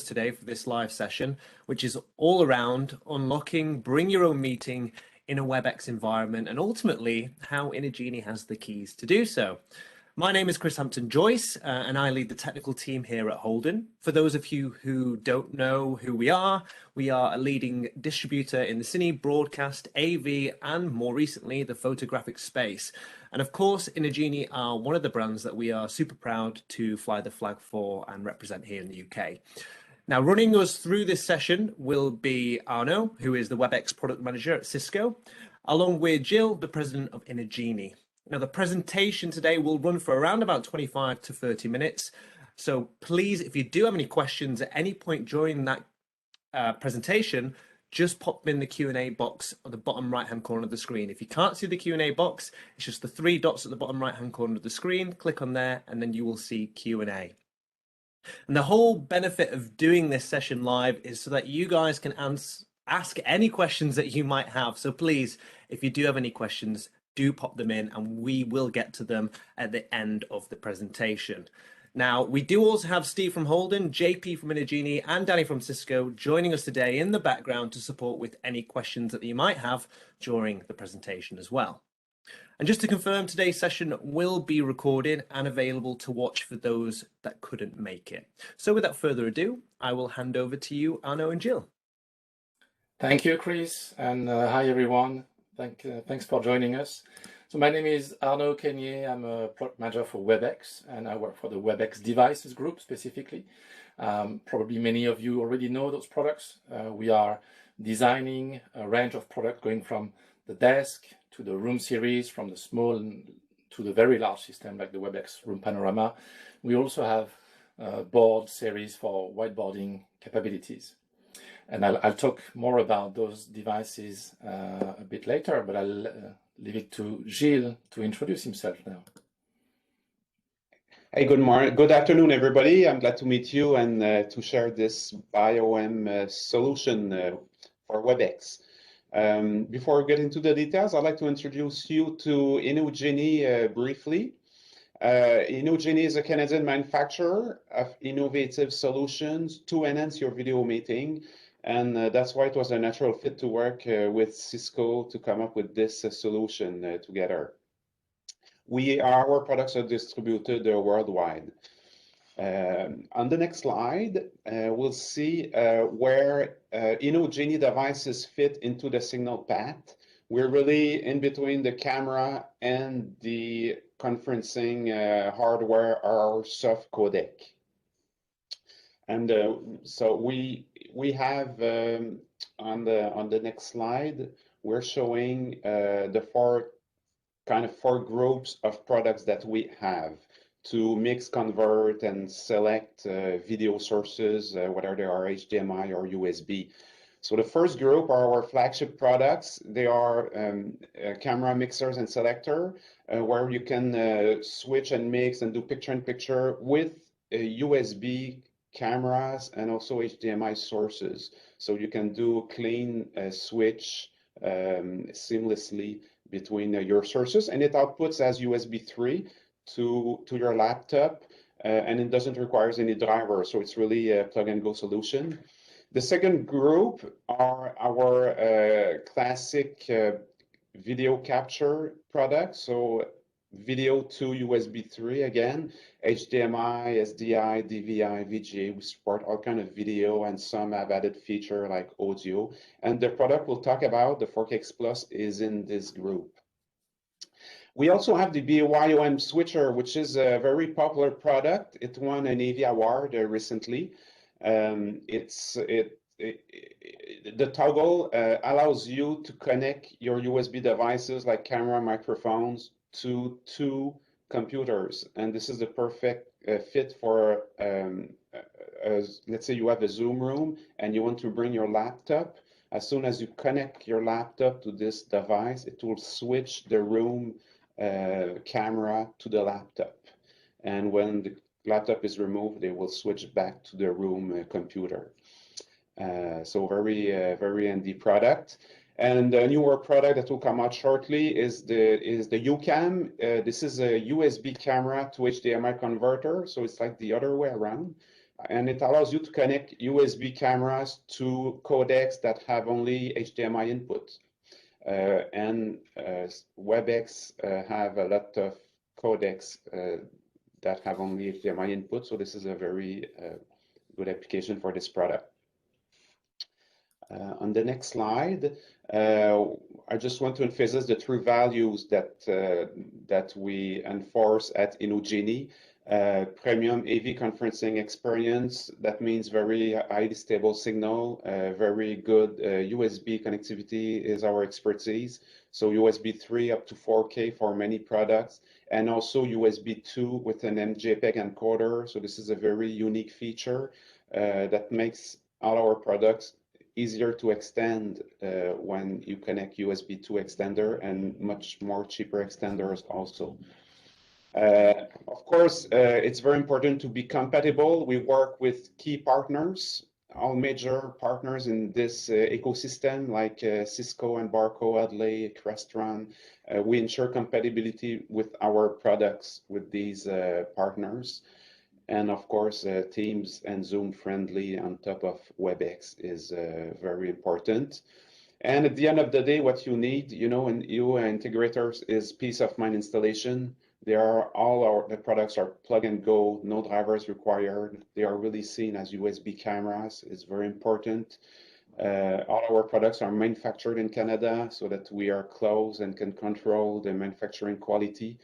today for this live session, which is all around unlocking bring your own meeting in a Webex environment and ultimately how INOGENI has the keys to do so. My name is Chris Hampton-Joyce and I lead the technical team here at Holdan. For those of you who don't know who we are a leading distributor in the cine, broadcast, AV, and more recently, the photographic space. And of course, INOGENI are one of the brands that we are super proud to fly the flag for and represent here in the UK. Now, running us through this session will be Arno, who is the Webex product manager at Cisco, along with Jill, the president of INOGENI. Now, the presentation today will run for around about 25 to 30 minutes. So please, if you do have any questions at any point during that presentation, just pop them in the Q&A box at the bottom right-hand corner of the screen. If you can't see the Q&A box, it's just the three dots at the bottom right-hand corner of the screen. Click on there, and then you will see Q&A. And the whole benefit of doing this session live is so that you guys can ask any questions that you might have. So please, if you do have any questions, do pop them in and we will get to them at the end of the presentation. Now, we do also have Steve from Holdan, JP from INOGENI, and Danny from Cisco joining us today in the background to support with any questions that you might have during the presentation as well. And just to confirm, today's session will be recorded and available to watch for those that couldn't make it. So without further ado, I will hand over to you, Arno and Jill. Thank you, Chris, and hi everyone. Thanks for joining us. So my name is Arno Kenye. I'm a product manager for Webex, and I work for the Webex Devices group specifically. Probably many of you already know those products. We are designing a range of products going from the desk to the room series, from the small to the very large system like the Webex Room Panorama. We also have a board series for whiteboarding capabilities. And I'll talk more about those devices a bit later, but I'll leave it to Gilles to introduce himself now. Hey, good afternoon, everybody. I'm glad to meet you and to share this BYOM solution for Webex. Before we get into the details, I'd like to introduce you to INOGENI briefly. INOGENI is a Canadian manufacturer of innovative solutions to enhance your video meeting. And that's why it was a natural fit to work with Cisco to come up with this solution together. Our products are distributed worldwide. On the next slide, we'll see where INOGENI devices fit into the signal path. We're really in between the camera and the conferencing hardware or soft codec. And so we have on the next slide, we're showing the four groups of products that we have to mix, convert, and select video sources, whether they are HDMI or USB. So the first group are our flagship products. They are camera mixers and selector, where you can switch and mix and do picture-in-picture with USB cameras and also HDMI sources. So you can do clean switch seamlessly between your sources, and it outputs as USB 3 to your laptop, and it doesn't require any driver. So it's really a plug-and-go solution. The second group are our classic video capture products. So video to USB 3 again, HDMI, SDI, DVI, VGA. We support all kind of video, and some have added feature like audio. And the product we'll talk about, the 4KX Plus, is in this group. We also have the BYOM switcher, which is a very popular product. It won an AV award recently. The toggle allows you to connect your USB devices like camera, microphones to two computers, and this is the perfect fit for let's say you have a Zoom room and you want to bring your laptop. As soon as you connect your laptop to this device, it will switch the room camera to the laptop, and when the laptop is removed, they will switch back to the room computer. So very handy product. And a newer product that will come out shortly is the UCam. This is a USB camera to HDMI converter, so it's like the other way around. and it allows you to connect USB cameras to codecs that have only HDMI input. Webex have a lot of codecs that have only HDMI input, so this is a very good application for this product. On the next slide, I just want to emphasize the true values that we enforce at INOGENI. Premium AV conferencing experience, that means very highly stable signal, very good USB connectivity is our expertise. So USB 3 up to 4K for many products, and also USB 2 with an MJPEG encoder. So this is a very unique feature that makes all our products easier to extend when you connect USB 2 extender, and much more cheaper extenders also. Of course, it's very important to be compatible. We work with key partners, all major partners in this ecosystem, like Cisco and Barco, Adley, Crestron. We ensure compatibility with our products with these partners. And of course, Teams and Zoom friendly on top of Webex is very important. And at the end of the day, what you need, you know, in you integrators is peace of mind installation. The products are plug and go, no drivers required. They are really seen as USB cameras. It's very important. All our products are manufactured in Canada so that we are close and can control the manufacturing quality.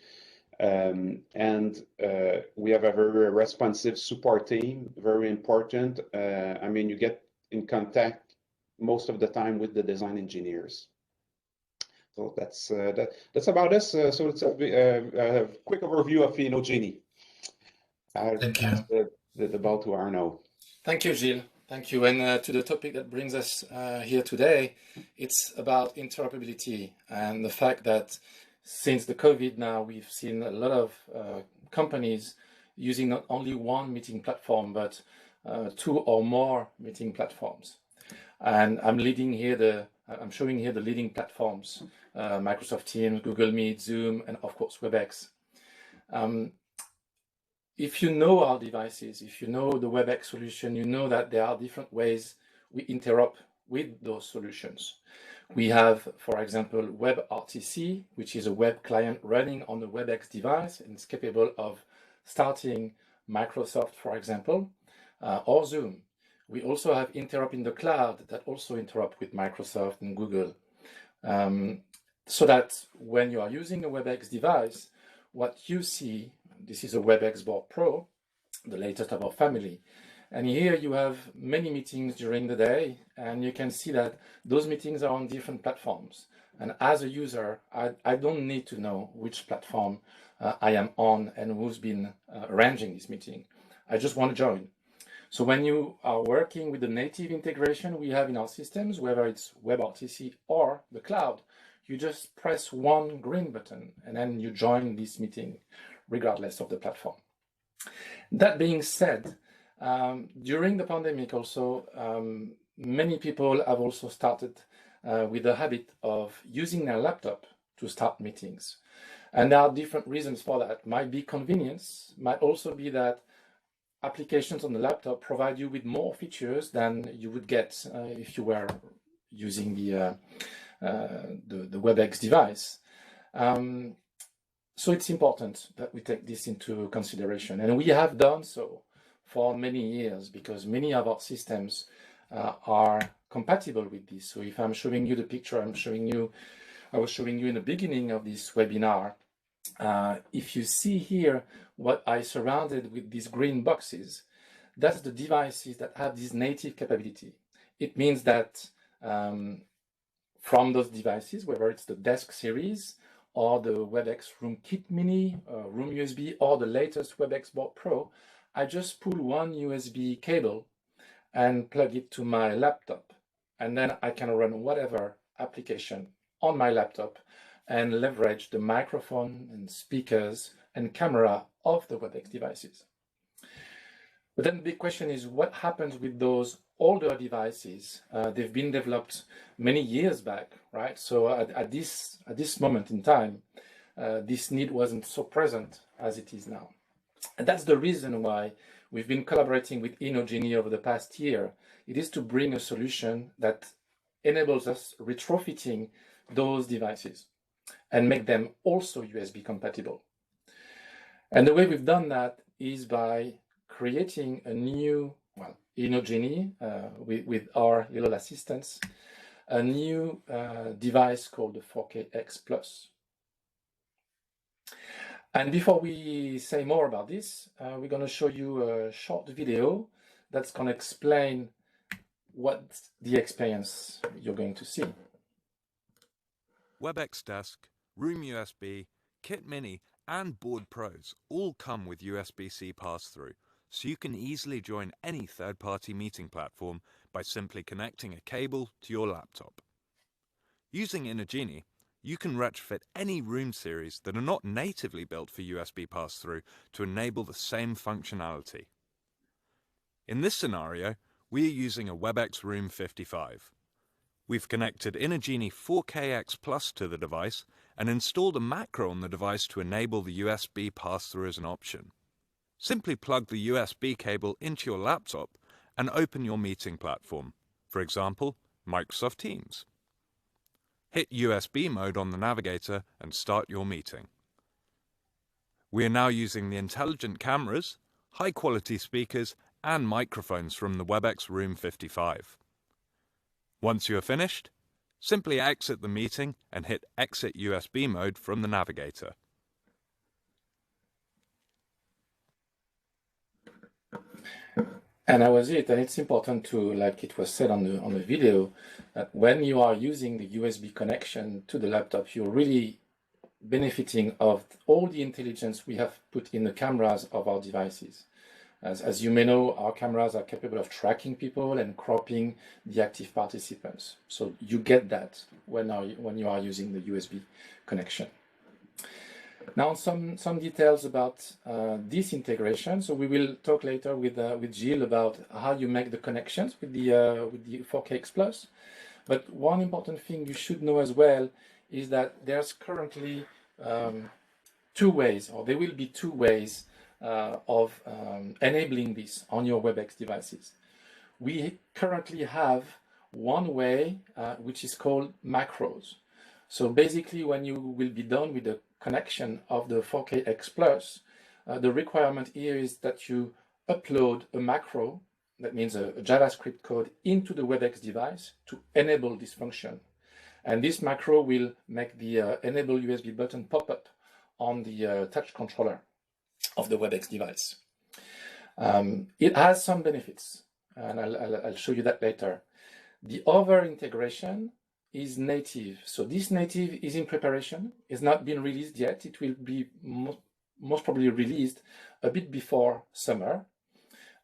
We have a very responsive support team, very important. I mean, you get in contact most of the time with the design engineers. So that's about us. So it's a quick overview of INOGENI. Thank you. The ball to Arno. Thank you, Gilles. Thank you. And to the topic that brings us here today, it's about interoperability and the fact that since the COVID now, we've seen a lot of companies using not only one meeting platform, but 2 or more meeting platforms. And I'm showing here the leading platforms, Microsoft Teams, Google Meet, Zoom, and of course, Webex. If you know our devices, if you know the Webex solution, you know that there are different ways we interop with those solutions. We have, for example, WebRTC, which is a web client running on the Webex device, and it's capable of starting Microsoft, for example, or Zoom. We also have interop in the cloud that also interop with Microsoft and Google. So that when you are using a Webex device, what you see, this is a Webex Board Pro, the latest of our family. And here you have many meetings during the day, and you can see that those meetings are on different platforms. And as a user, I don't need to know which platform I am on and who's been arranging this meeting. I just want to join. So when you are working with the native integration we have in our systems, whether it's WebRTC or the cloud, you just press one green button and then you join this meeting regardless of the platform. That being said, during the pandemic also, many people have also started with the habit of using their laptop to start meetings. And there are different reasons for that. Might be convenience, might also be that applications on the laptop provide you with more features than you would get if you were using the Webex device. So it's important that we take this into consideration. And we have done so for many years because many of our systems are compatible with this. So if I'm showing you the picture I was showing you in the beginning of this webinar, if you see here what I surrounded with these green boxes, that's the devices that have this native capability. It means that from those devices, whether it's the Desk series or the Webex Room Kit Mini, Room USB, or the latest Webex Board Pro, I just pull one USB cable and plug it to my laptop. And then I can run whatever application on my laptop and leverage the microphone and speakers and camera of the Webex devices. But then the big question is, what happens with those older devices? They've been developed many years back, right? So at this moment in time, this need wasn't so present as it is now. And that's the reason why we've been collaborating with INOGENI over the past year, it is to bring a solution that enables us retrofitting those devices and make them also USB compatible. And the way we've done that is by creating a new, well, INOGENI with our little assistants, a new device called the 4KX Plus. And before we say more about this, we're going to show you a short video that's going to explain what the experience you're going to see. Webex Desk, Room USB, Kit Mini, and Board Pros all come with USB-C Passthrough, so you can easily join any third-party meeting platform by simply connecting a cable to your laptop. Using INOGENI, you can retrofit any room series that are not natively built for USB Passthrough to enable the same functionality. In this scenario, we are using a Webex Room 55. We've connected INOGENI 4KX Plus to the device and installed a macro on the device to enable the USB pass-through as an option. Simply plug the USB cable into your laptop and open your meeting platform, for example, Microsoft Teams. Hit USB mode on the Navigator and start your meeting. We are now using the intelligent cameras, high-quality speakers, and microphones from the Webex Room 55. Once you are finished, simply exit the meeting and hit Exit USB mode from the Navigator. And that was it. And it's important to, like it was said on the video, that when you are using the USB connection to the laptop, you're really benefiting of all the intelligence we have put in the cameras of our devices. As you may know, our cameras are capable of tracking people and cropping the active participants. So you get that when you are using the USB connection. Now some details about this integration. So we will talk later with Gilles about how you make the connections with the 4KX Plus. But one important thing you should know as well is that there's currently two ways, or there will be two ways of enabling this on your Webex devices. We currently have one way which is called macros. So basically, when you will be done with the connection of the 4KX Plus, the requirement here is that you upload a macro, that means a JavaScript code, into the Webex device to enable this function. And this macro will make the enable USB button pop up on the touch controller of the Webex device. It has some benefits, and I'll show you that later. The other integration is native. So this native is in preparation. It's not been released yet. It will be most probably released a bit before summer.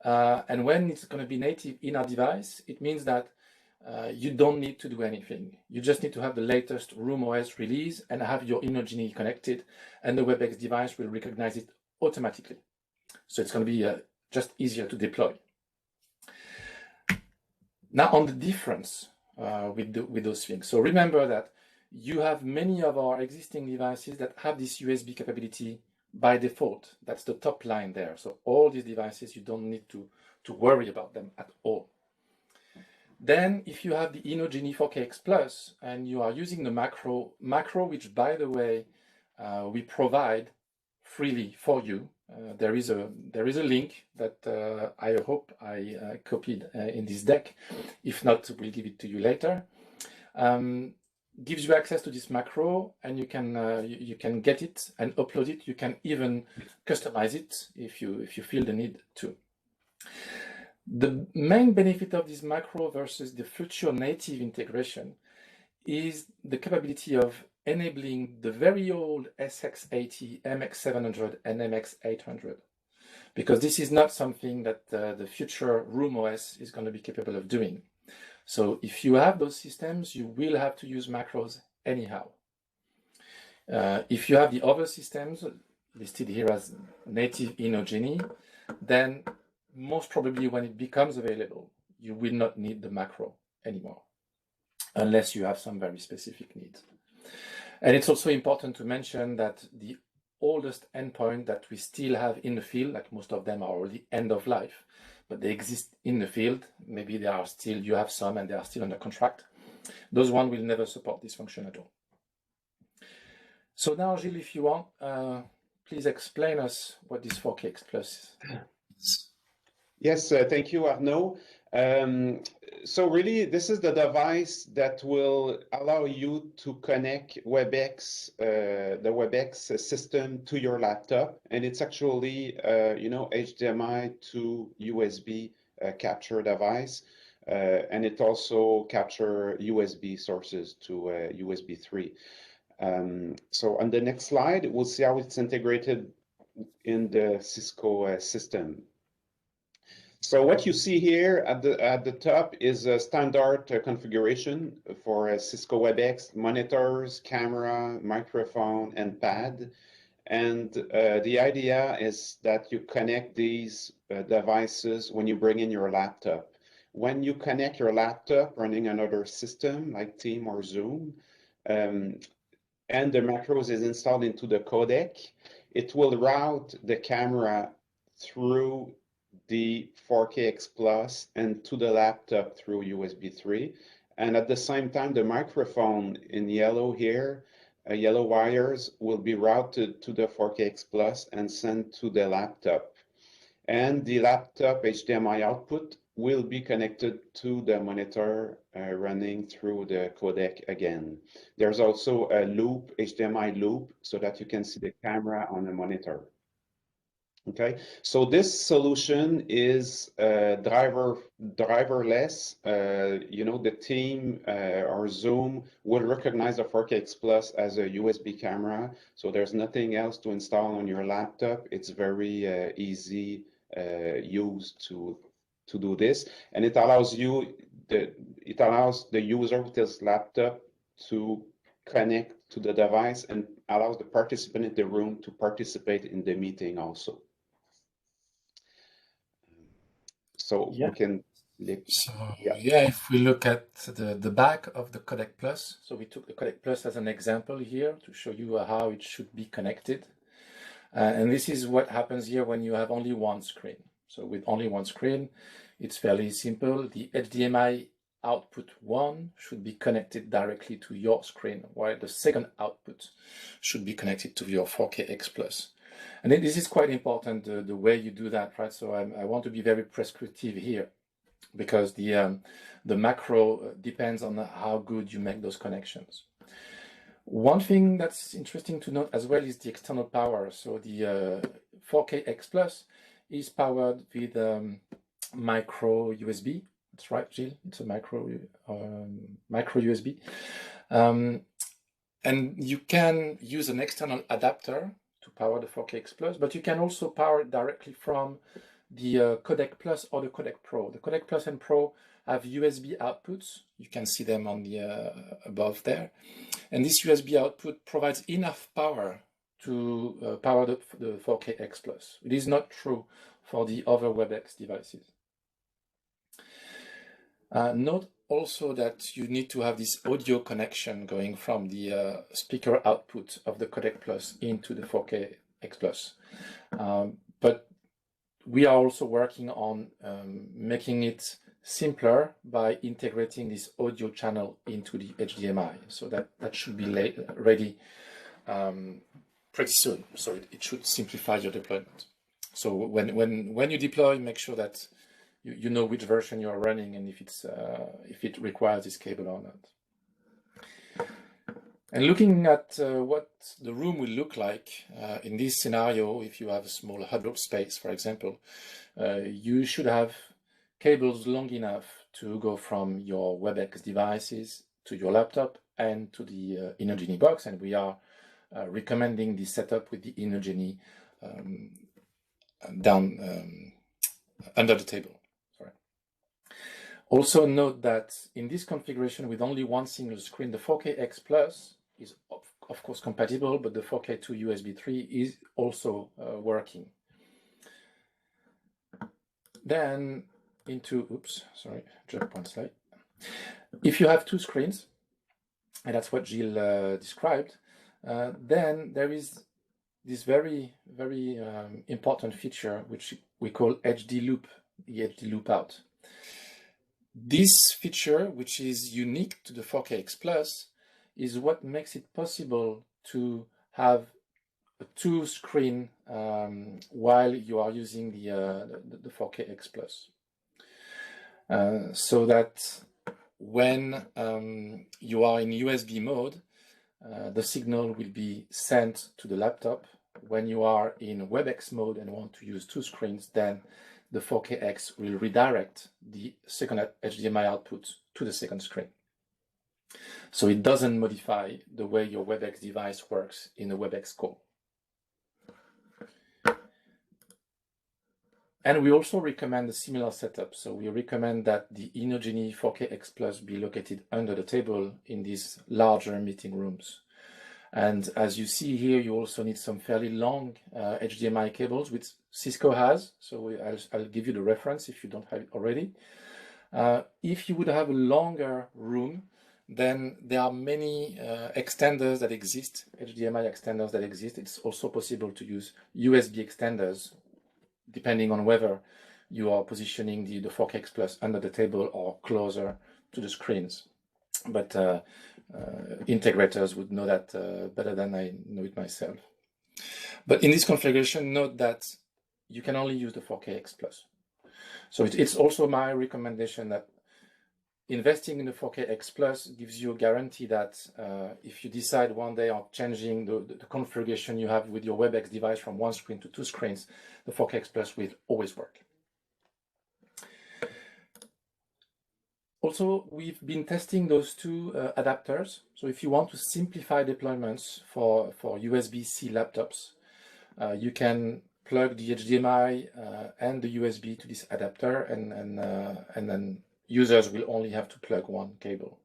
And when it's going to be native in our device, it means that you don't need to do anything. You just need to have the latest Room OS release and have your INOGENI connected, and the Webex device will recognize it automatically. So it's going to be just easier to deploy. Now on the difference with those things. So remember that you have many of our existing devices that have this USB capability by default. That's the top line there. So all these devices, you don't need to worry about them at all. Then if you have the INOGENI 4KX Plus and you are using the macro, which by the way, we provide freely for you. There is a link that I hope I copied in this deck. If not, we'll give it to you later. Gives you access to this macro, and you can get it and upload it. You can even customize it if you feel the need to. The main benefit of this macro versus the future native integration is the capability of enabling the very old SX80, MX700, and MX800, because this is not something that the future Room OS is going to be capable of doing. So if you have those systems, you will have to use macros anyhow. If you have the other systems listed here as native INOGENI, then most probably when it becomes available, you will not need the macro anymore, unless you have some very specific needs. And it's also important to mention that the oldest endpoint that we still have in the field, like most of them are already end of life, but they exist in the field. Maybe they are still, you have some and they are still under contract. Those one will never support this function at all. So now, Gilles, if you want, please explain us what this 4KX Plus is. Yes, thank you, Arnaud. So really, this is the device that will allow you to connect Webex, the Webex system to your laptop, and it's actually, HDMI to USB capture device, and it also capture USB sources to USB 3. So on the next slide, we'll see how it's integrated in the Cisco system. So what you see here at the top is a standard configuration for Cisco Webex: monitors, camera, microphone, and pad. And the idea is that you connect these devices when you bring in your laptop. When you connect your laptop running another system like Teams or Zoom, and the macros is installed into the codec, it will route the camera through the 4KX Plus and to the laptop through USB 3. And at the same time, the microphone in yellow here, yellow wires, will be routed to the 4KX Plus and sent to the laptop. And the laptop HDMI output will be connected to the monitor running through the codec again. There's also a loop, HDMI loop, so that you can see the camera on the monitor. Okay, so this solution is driverless. The team or Zoom will recognize the 4KX Plus as a USB camera, so there's nothing else to install on your laptop. It's very easy use to do this, and it allows the user with his laptop to connect to the device and allows the participant in the room to participate in the meeting also. So Yeah. we can. If we look at the back of the Codec Plus, so we took the Codec Plus as an example here to show you how it should be connected. And this is what happens here when you have only one screen. So with only one screen, it's fairly simple. The HDMI output 1 should be connected directly to your screen, while the second output should be connected to your 4KX Plus. And then this is quite important, the way you do that, right? So I want to be very prescriptive here, because the macro depends on how good you make those connections. One thing that's interesting to note as well is the external power. So the 4KX Plus is powered with micro USB. That's right, Gilles. It's a micro USB. And you can use an external adapter to power the 4KX Plus, but you can also power it directly from the Codec Plus or the Codec Pro. The Codec Plus and Pro have USB outputs. You can see them on the above there. And this USB output provides enough power to power the 4KX Plus. It is not true for the other Webex devices. Note also that you need to have this audio connection going from the speaker output of the Codec Plus into the 4KX Plus. But we are also working on making it simpler by integrating this audio channel into the HDMI. So that should be ready pretty soon. So it should simplify your deployment. So when you deploy, make sure that you know which version you are running and if it requires this cable or not. And looking at what the room will look like in this scenario, if you have a small huddle space, for example, you should have cables long enough to go from your Webex devices to your laptop and to the INOGENI box. And we are recommending this setup with the INOGENI down under the table. Also note that in this configuration with only one single screen, the 4KX Plus is of course compatible, but the 4K to USB 3 is also working. Then jump one slide. If you have two screens, and that's what Gilles described, then there is this very important feature, which we call HD loop, the HD loop out. This feature, which is unique to the 4KX Plus, is what makes it possible to have a two-screen while you are using the 4KX Plus. So that when you are in USB mode, the signal will be sent to the laptop. When you are in Webex mode and want to use two screens, then the 4KX will redirect the second HDMI output to the second screen. So it doesn't modify the way your Webex device works in a Webex call. And we also recommend a similar setup. So we recommend that the INOGENI 4KX Plus be located under the table in these larger meeting rooms. And as you see here, you also need some fairly long HDMI cables, which Cisco has. So I'll give you the reference if you don't have it already. If you would have a longer room, then there are many extenders that exist, HDMI extenders that exist. It's also possible to use USB extenders, depending on whether you are positioning the 4KX Plus under the table or closer to the screens. But integrators would know that better than I know it myself. But in this configuration, note that you can only use the 4KX Plus. So it's also my recommendation that investing in the 4KX Plus gives you a guarantee that if you decide one day of changing the configuration you have with your Webex device from one screen to two screens, the 4KX Plus will always work. Also, we've been testing those two adapters. So if you want to simplify deployments for USB-C laptops, you can plug the HDMI and the USB to this adapter, and then users will only have to plug one cable.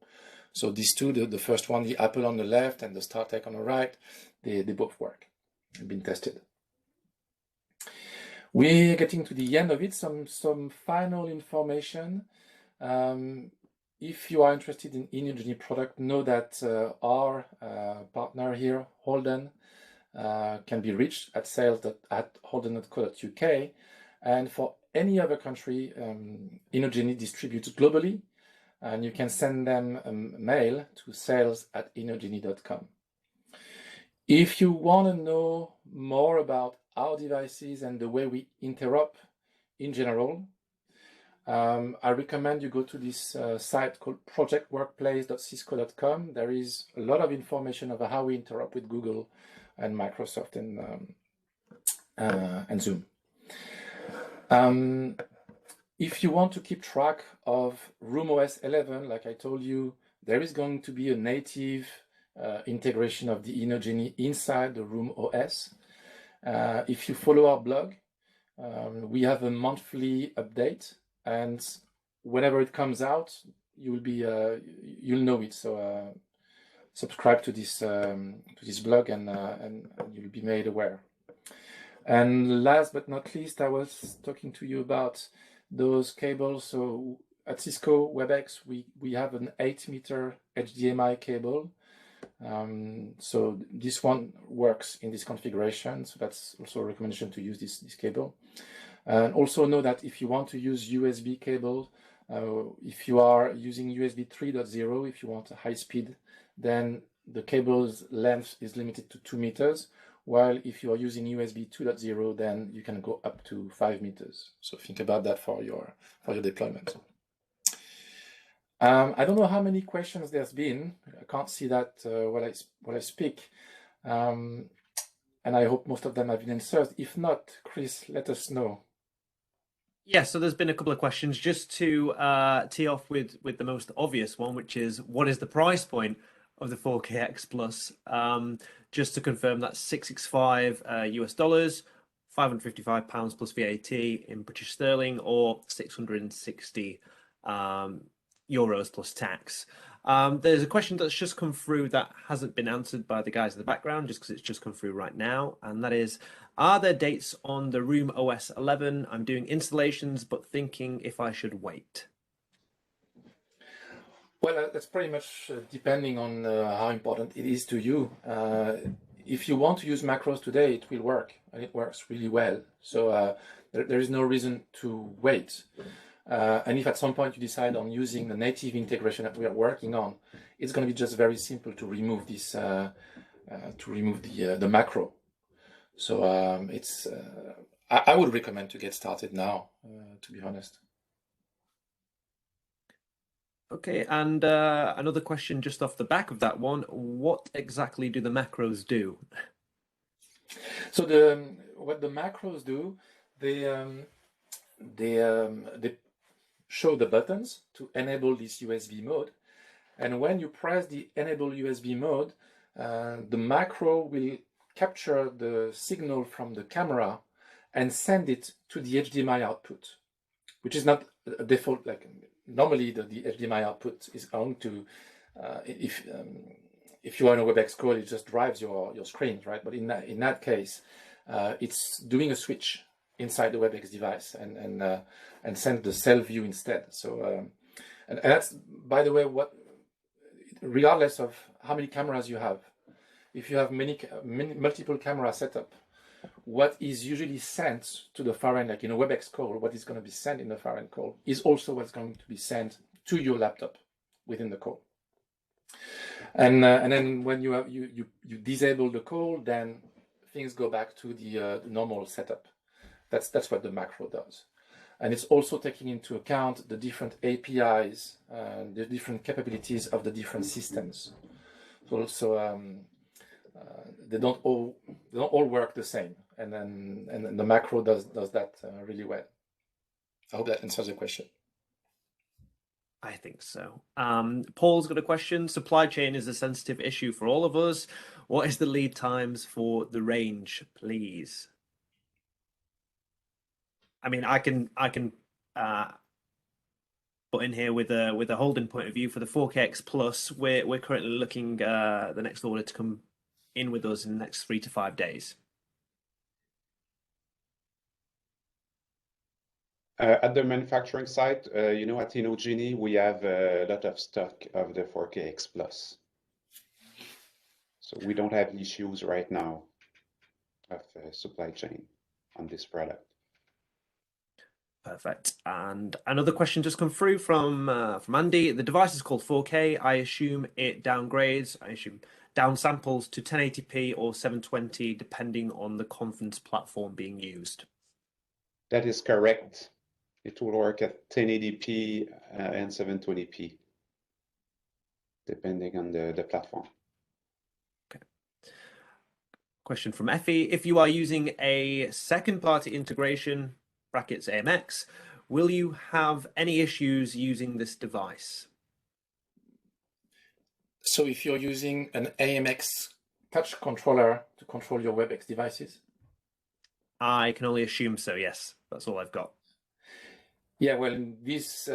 So these two, the first one, the Apple on the left and the StarTech on the right, they both work. They've been tested. We're getting to the end of it. Some final information. If you are interested in INOGENI product, know that our partner here, Holdan, can be reached at sales@holdan.co.uk. And for any other country, INOGENI distributes globally, and you can send them a mail to sales@inogeni.com. If you want to know more about our devices and the way we interop in general, I recommend you go to this site called projectworkplace.cisco.com. There is a lot of information about how we interop with Google and Microsoft and Zoom. If you want to keep track of RoomOS 11, like I told you, there is going to be a native integration of the INOGENI inside the RoomOS. If you follow our blog, we have a monthly update, and whenever it comes out, you'll know it. So subscribe to this blog, and you'll be made aware. And last but not least, I was talking to you about those cables. So at Cisco Webex, we have an 8-meter HDMI cable. So this one works in this configuration. So that's also a recommendation to use this cable. And also know that if you want to use USB cable, if you are using USB 3.0, if you want a high speed, then the cable's length is limited to 2 meters. While if you are using USB 2.0, then you can go up to 5 meters. So think about that for your deployment. I don't know how many questions there's been. I can't see that while I speak. And I hope most of them have been answered. If not, Chris, let us know. Yeah, so there's been a couple of questions. Just to tee off with the most obvious one, which is what is the price point of the 4KX Plus? Just to confirm, that's $665 US dollars, £555 plus VAT in British sterling, or 660 euros plus tax. There's a question that's just come through that hasn't been answered by the guys in the background, just because it's just come through right now, and that is, are there dates on the RoomOS 11? I'm doing installations, but thinking if I should wait. Well, that's pretty much depending on how important it is to you. if you want to use macros today, it will work, and it works really well. So there is no reason to wait. And if at some point you decide on using the native integration that we are working on, it's going to be just very simple to remove this, the macro. So I would recommend to get started now, to be honest. Okay, and another question just off the back of that one: what exactly do the macros do? So what the macros do, they show the buttons to enable this USB mode, and when you press the enable USB mode, the macro will capture the signal from the camera and send it to the HDMI output, which is not a default. Like normally the HDMI output is going to, if you are in a Webex call, it just drives your screens, right? But in that case, it's doing a switch inside the Webex device and send the cell view instead. So and that's, by the way, regardless of how many cameras you have, if you have multiple camera setup, what is usually sent to the far end, like in a Webex call, what is going to be sent in the far end call is also what's going to be sent to your laptop within the call. And then when you disable the call, then things go back to the normal setup. That's what the macro does. And it's also taking into account the different APIs, the different capabilities of the different systems. So they don't all work the same, and the macro does that really well. I hope that answers the question. I think so. Paul's got a question. Supply chain is a sensitive issue for all of us. What is the lead times for the range, please? I mean, I can put in here with a Holdan point of view for the 4KX Plus. We're currently looking the next order to come in with us in the next 3 to 5 days. At the manufacturing site, at INOGENI, we have a lot of stock of the 4KX Plus. So we don't have issues right now of supply chain on this product. Perfect. And another question just come through from Andy. The device is called 4K. I assume it downgrades. I assume downsamples to 1080p or 720, depending on the conference platform being used. That is correct. It will work at 1080p and 720p, depending on the platform. Okay. Question from Effie. If you are using a second-party integration, brackets AMX, will you have any issues using this device? So if you're using an AMX touch controller to control your Webex devices? I can only assume so, yes. That's all I've got. Yeah, well, in this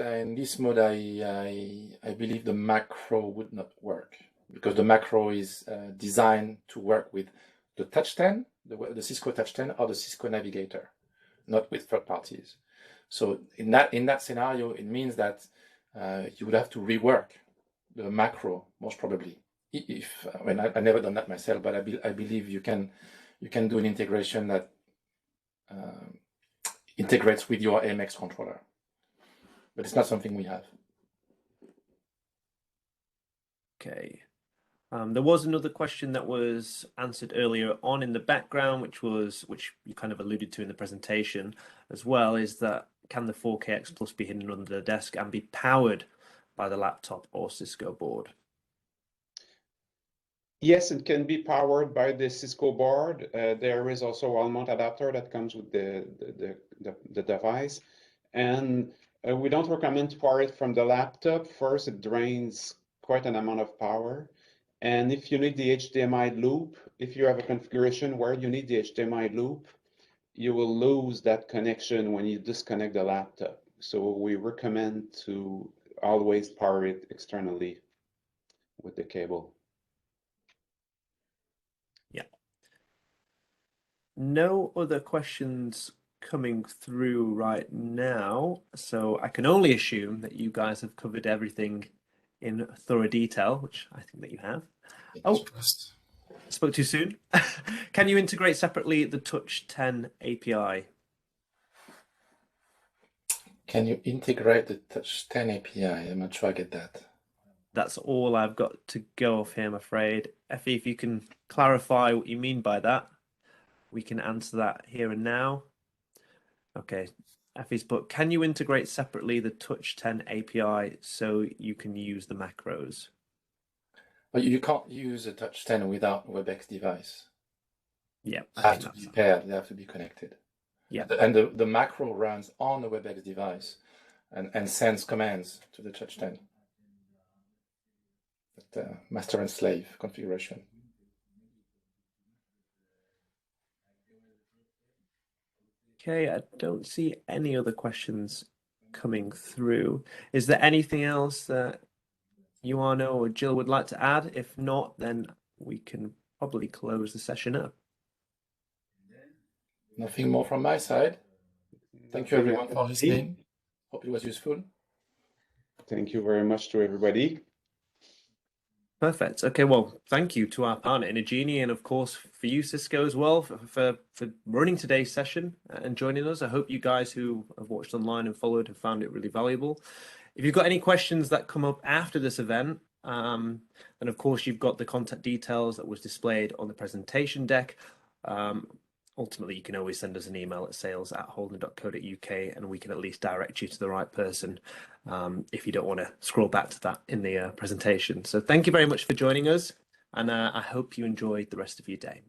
mode, I believe the macro would not work, because the macro is designed to work with the Touch 10, the Cisco Touch 10 or the Cisco Navigator, not with third parties. So in that scenario, it means that you would have to rework the macro, most probably. I've never done that myself, but I believe you can do an integration that integrates with your AMX controller, but it's not something we have. Okay. There was another question that was answered earlier on in the background, which you kind of alluded to in the presentation as well, is that can the 4KX Plus be hidden under the desk and be powered by the laptop or Cisco board? Yes, it can be powered by the Cisco board. There is also a wall-mount adapter that comes with the device, and we don't recommend to power it from the laptop. First, it drains quite an amount of power. And if you need the HDMI loop, if you have a configuration where you need the HDMI loop, you will lose that connection when you disconnect the laptop. So we recommend to always power it externally with the cable. Yeah. No other questions coming through right now, so I can only assume that you guys have covered everything in thorough detail, which I think that you have. Oh, Spoke too soon. Can you integrate separately the Touch 10 API? Can you integrate the Touch 10 API? I'm not sure I get that. That's all I've got to go off here, I'm afraid. Effie, if you can clarify what you mean by that, we can answer that here and now. Okay, Effie's put, can you integrate separately the Touch 10 API so you can use the macros? But you can't use a Touch 10 without Webex device. Yeah, They have to be paired, they have to be connected. Yeah. And the macro runs on the Webex device and sends commands to the Touch 10. Master and slave configuration. Okay, I don't see any other questions coming through. Is there anything else that you, Arno, or Jill would like to add? If not, then we can probably close the session up. Nothing more from my side. Thank you everyone for listening. Hope it was useful. Thank you very much to everybody. Perfect. Okay, well, thank you to our partner INOGENI, and of course for you, Cisco, as well, for running today's session and joining us. I hope you guys who have watched online and followed have found it really valuable. If you've got any questions that come up after this event, then of course you've got the contact details that was displayed on the presentation deck. Ultimately, you can always send us an email at sales@holdan.co.uk and we can at least direct you to the right person if you don't want to scroll back to that in the presentation. So thank you very much for joining us, and I hope you enjoyed the rest of your day.